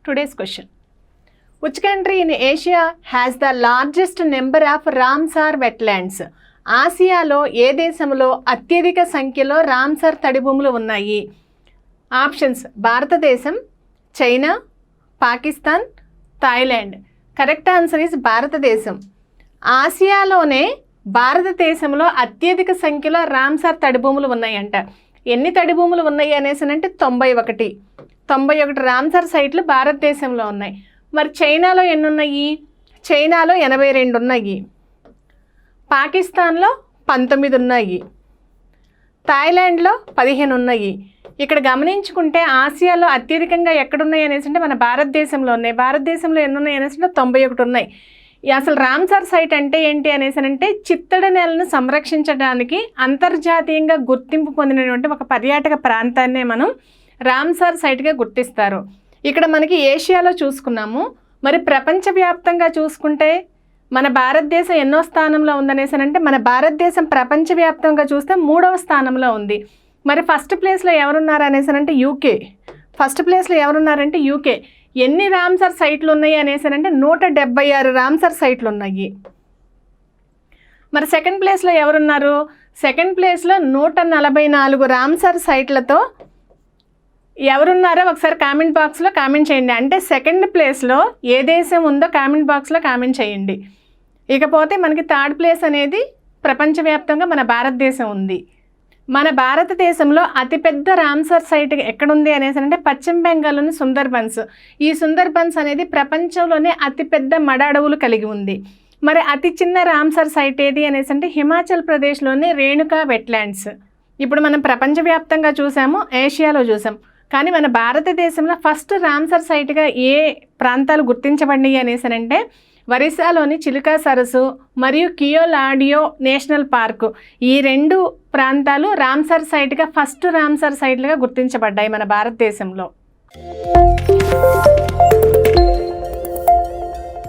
Today's question. Which country in Asia has the largest number of Ramsar wetlands? ఆసియాలో ఏ దేశంలో అత్యధిక సంఖ్యలో Ramsar తడిభూములు ఉన్నాయి? ఆప్షన్స్ భారతదేశం, China, Pakistan, Thailand. Correct answer is భారతదేశం. ఆసియాలోనే భారతదేశంలో అత్యధిక సంఖ్యలో రామ్సర్ తడిభూములు ఉన్నాయంట. ఎన్ని తడిభూములు ఉన్నాయి అనేసి అంటే 91 రామ్సర్ సైట్లు భారతదేశంలో ఉన్నాయి. మరి చైనాలో ఎన్ని ఉన్నాయి? చైనాలో 82 ఉన్నాయి, పాకిస్తాన్లో 19 ఉన్నాయి, థాయిలాండ్లో 15 ఉన్నాయి. ఇక్కడ గమనించుకుంటే ఆసియాలో అత్యధికంగా ఎక్కడున్నాయి అనేసి అంటే మన భారతదేశంలో ఉన్నాయి. భారతదేశంలో ఎన్ని ఉన్నాయి అనేసి అంటే 91 ఉన్నాయి. అసలు రామ్సర్ సైట్ అంటే ఏంటి అనేసి అంటే చిత్తడి నేలను సంరక్షించడానికి అంతర్జాతీయంగా గుర్తింపు పొందినటువంటి ఒక పర్యాటక ప్రాంతాన్నే మనం రామ్సర్ సైట్గా గుర్తిస్తారు. ఇక్కడ మనకి ఏషియాలో చూసుకున్నాము. మరి ప్రపంచవ్యాప్తంగా చూసుకుంటే మన భారతదేశం ఎన్నో స్థానంలో ఉందనేసి అంటే మన భారతదేశం ప్రపంచవ్యాప్తంగా చూస్తే 3వ స్థానంలో ఉంది. మరి ఫస్ట్ ప్లేస్లో ఎవరున్నారు అనేసి అంటే యూకే. ఫస్ట్ ప్లేస్లో ఎవరున్నారంటే యూకే. ఎన్ని రామ్సర్ సైట్లు ఉన్నాయి అనేసి అంటే 176 రామ్సర్ సైట్లు ఉన్నాయి. మరి సెకండ్ ప్లేస్లో ఎవరున్నారు? సెకండ్ ప్లేస్లో 144 రామ్సర్ సైట్లతో ఎవరున్నారో ఒకసారి కామెంట్ బాక్స్లో కామెంట్ చేయండి. అంటే సెకండ్ ప్లేస్లో ఏ దేశం ఉందో కామెంట్ బాక్స్లో కామెంట్ చేయండి. ఇకపోతే మనకి థర్డ్ ప్లేస్ అనేది ప్రపంచవ్యాప్తంగా మన భారతదేశం ఉంది. మన భారతదేశంలో అతిపెద్ద రామ్సర్ సైట్ ఎక్కడుంది అనేసి అంటే పశ్చిమ బెంగాల్లోని సుందర్బన్స్. ఈ సుందర్బన్స్ అనేది ప్రపంచంలోనే అతిపెద్ద మడ అడవులు కలిగి ఉంది. మరి అతి చిన్న రామ్సర్ సైట్ ఏది అనేసి అంటే హిమాచల్ ప్రదేశ్లోని రేణుకా వెట్లాండ్స్. ఇప్పుడు మనం ప్రపంచవ్యాప్తంగా చూసాము, ఏషియాలో చూసాం, కానీ మన భారతదేశంలో ఫస్ట్ రామ్సర్ సైట్గా ఏ ప్రాంతాలు గుర్తించబడినాయి అనేసి అంటే ఒరిస్సాలోని చిలుకా సరస్సు మరియు కియోలాడియో నేషనల్ పార్కు. ఈ 2 ప్రాంతాలు రామ్సర్ సైట్గా ఫస్ట్ రామ్సర్ సైట్లుగా గుర్తించబడ్డాయి మన భారతదేశంలో.